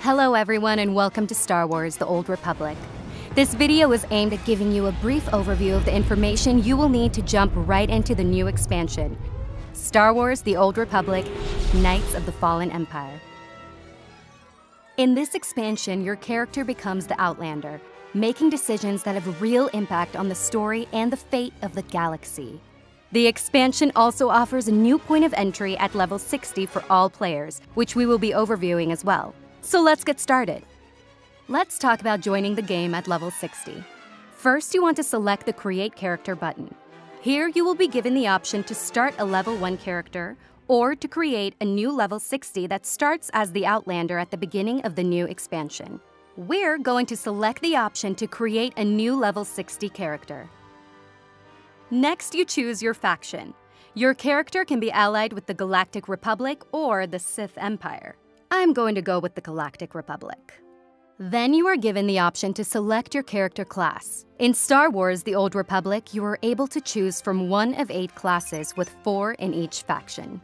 Hello everyone and welcome to Star Wars: The Old Republic. This video is aimed at giving you a brief overview of the information you will need to jump right into the new expansion, Star Wars: The Old Republic, Knights of the Fallen Empire. In this expansion, your character becomes the Outlander, making decisions that have real impact on the story and the fate of the galaxy. The expansion also offers a new point of entry at level 60 for all players, which we will be overviewing as well. So let's get started. Let's talk about joining the game at level 60. First, you want to select the Create Character button. Here, you will be given the option to start a level 1 character or to create a new level 60 that starts as the Outlander at the beginning of the new expansion. We're going to select the option to create a new level 60 character. Next, you choose your faction. Your character can be allied with the Galactic Republic or the Sith Empire. I'm going to go with the Galactic Republic. Then you are given the option to select your character class. In Star Wars: The Old Republic, you are able to choose from one of 8 classes with 4 in each faction.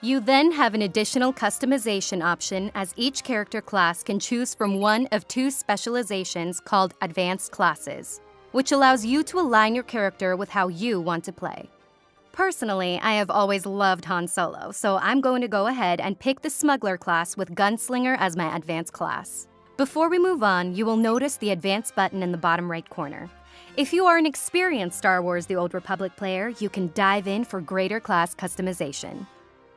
You then have an additional customization option, as each character class can choose from one of 2 specializations called advanced classes, which allows you to align your character with how you want to play. Personally, I have always loved Han Solo, so I'm going to go ahead and pick the Smuggler class with Gunslinger as my advanced class. Before we move on, you will notice the Advanced button in the bottom right corner. If you are an experienced Star Wars: The Old Republic player, you can dive in for greater class customization.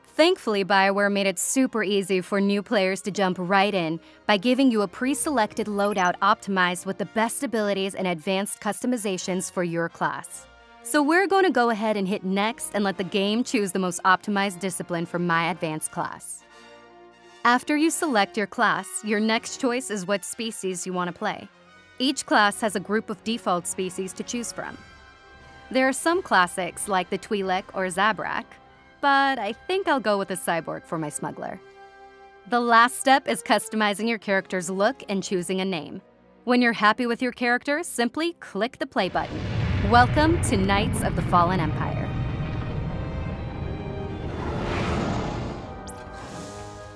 Thankfully, BioWare made it super easy for new players to jump right in by giving you a pre-selected loadout optimized with the best abilities and advanced customizations for your class. So we're going to go ahead and hit next and let the game choose the most optimized discipline for my advanced class. After you select your class, your next choice is what species you want to play. Each class has a group of default species to choose from. There are some classics like the Twi'lek or Zabrak, but I think I'll go with a cyborg for my smuggler. The last step is customizing your character's look and choosing a name. When you're happy with your character, simply click the play button. Welcome to Knights of the Fallen Empire.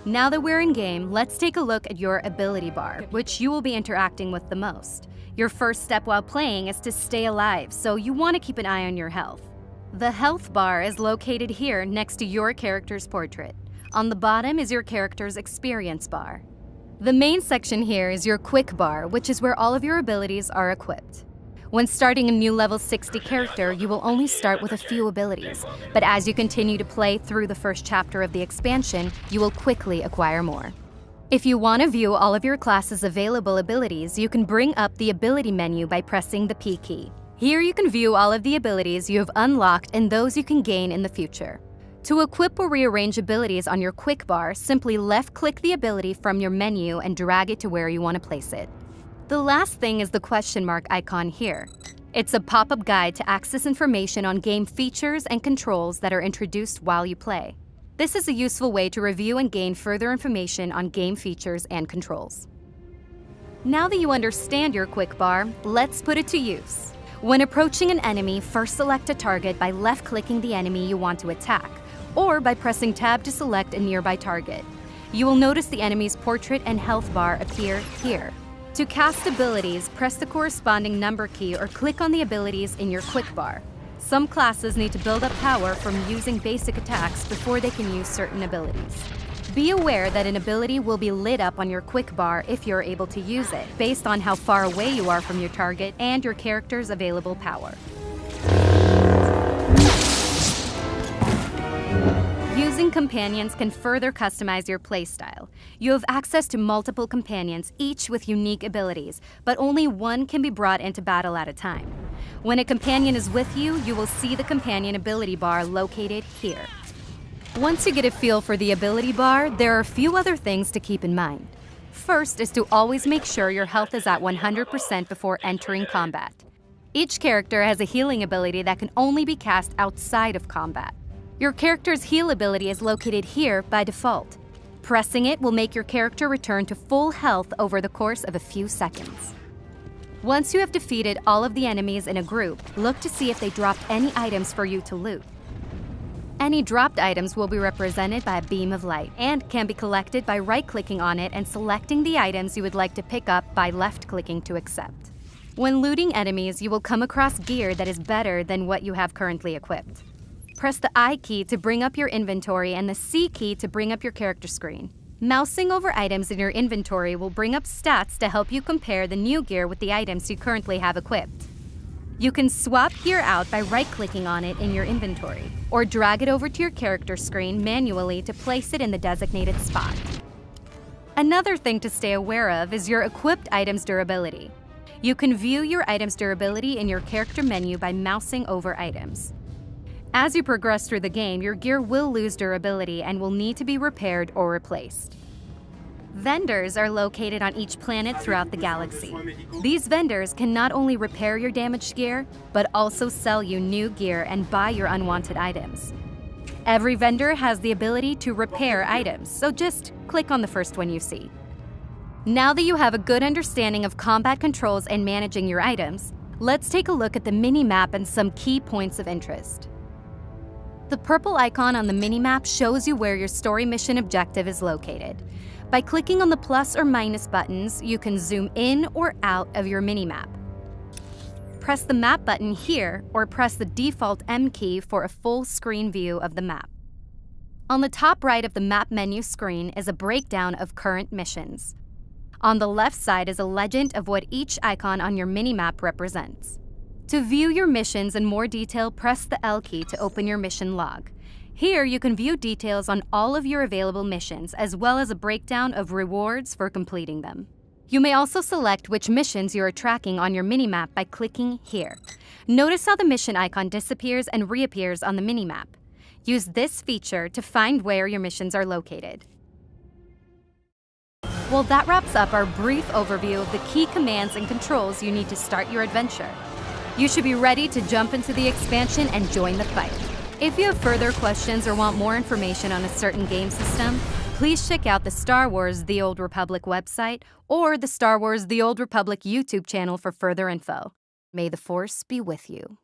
Now that we're in game, let's take a look at your ability bar, which you will be interacting with the most. Your first step while playing is to stay alive, so you want to keep an eye on your health. The health bar is located here next to your character's portrait. On the bottom is your character's experience bar. The main section here is your quick bar, which is where all of your abilities are equipped. When starting a new level 60 character, you will only start with a few abilities, but as you continue to play through the first chapter of the expansion, you will quickly acquire more. If you want to view all of your class's available abilities, you can bring up the ability menu by pressing the P key. Here you can view all of the abilities you have unlocked and those you can gain in the future. To equip or rearrange abilities on your quick bar, simply left-click the ability from your menu and drag it to where you want to place it. The last thing is the question mark icon here. It's a pop-up guide to access information on game features and controls that are introduced while you play. This is a useful way to review and gain further information on game features and controls. Now that you understand your quick bar, let's put it to use. When approaching an enemy, first select a target by left-clicking the enemy you want to attack, or by pressing Tab to select a nearby target. You will notice the enemy's portrait and health bar appear here. To cast abilities, press the corresponding number key or click on the abilities in your quick bar. Some classes need to build up power from using basic attacks before they can use certain abilities. Be aware that an ability will be lit up on your quick bar if you're able to use it, based on how far away you are from your target and your character's available power. Using companions can further customize your playstyle. You have access to multiple companions, each with unique abilities, but only one can be brought into battle at a time. When a companion is with you, you will see the companion ability bar located here. Once you get a feel for the ability bar, there are a few other things to keep in mind. First is to always make sure your health is at 100% before entering combat. Each character has a healing ability that can only be cast outside of combat. Your character's heal ability is located here by default. Pressing it will make your character return to full health over the course of a few seconds. Once you have defeated all of the enemies in a group, look to see if they dropped any items for you to loot. Any dropped items will be represented by a beam of light and can be collected by right-clicking on it and selecting the items you would like to pick up by left-clicking to accept. When looting enemies, you will come across gear that is better than what you have currently equipped. Press the I key to bring up your inventory and the C key to bring up your character screen. Mousing over items in your inventory will bring up stats to help you compare the new gear with the items you currently have equipped. You can swap gear out by right-clicking on it in your inventory, or drag it over to your character screen manually to place it in the designated spot. Another thing to stay aware of is your equipped item's durability. You can view your item's durability in your character menu by mousing over items. As you progress through the game, your gear will lose durability and will need to be repaired or replaced. Vendors are located on each planet throughout the galaxy. These vendors can not only repair your damaged gear, but also sell you new gear and buy your unwanted items. Every vendor has the ability to repair items, so just click on the first one you see. Now that you have a good understanding of combat controls and managing your items, let's take a look at the mini-map and some key points of interest. The purple icon on the mini-map shows you where your story mission objective is located. By clicking on the plus or minus buttons, you can zoom in or out of your mini-map. Press the map button here or press the default M key for a full screen view of the map. On the top right of the map menu screen is a breakdown of current missions. On the left side is a legend of what each icon on your mini-map represents. To view your missions in more detail, press the L key to open your mission log. Here, you can view details on all of your available missions, as well as a breakdown of rewards for completing them. You may also select which missions you are tracking on your minimap by clicking here. Notice how the mission icon disappears and reappears on the minimap. Use this feature to find where your missions are located. Well, that wraps up our brief overview of the key commands and controls you need to start your adventure. You should be ready to jump into the expansion and join the fight. If you have further questions or want more information on a certain game system, please check out the Star Wars The Old Republic website or the Star Wars The Old Republic YouTube channel for further info. May the Force be with you.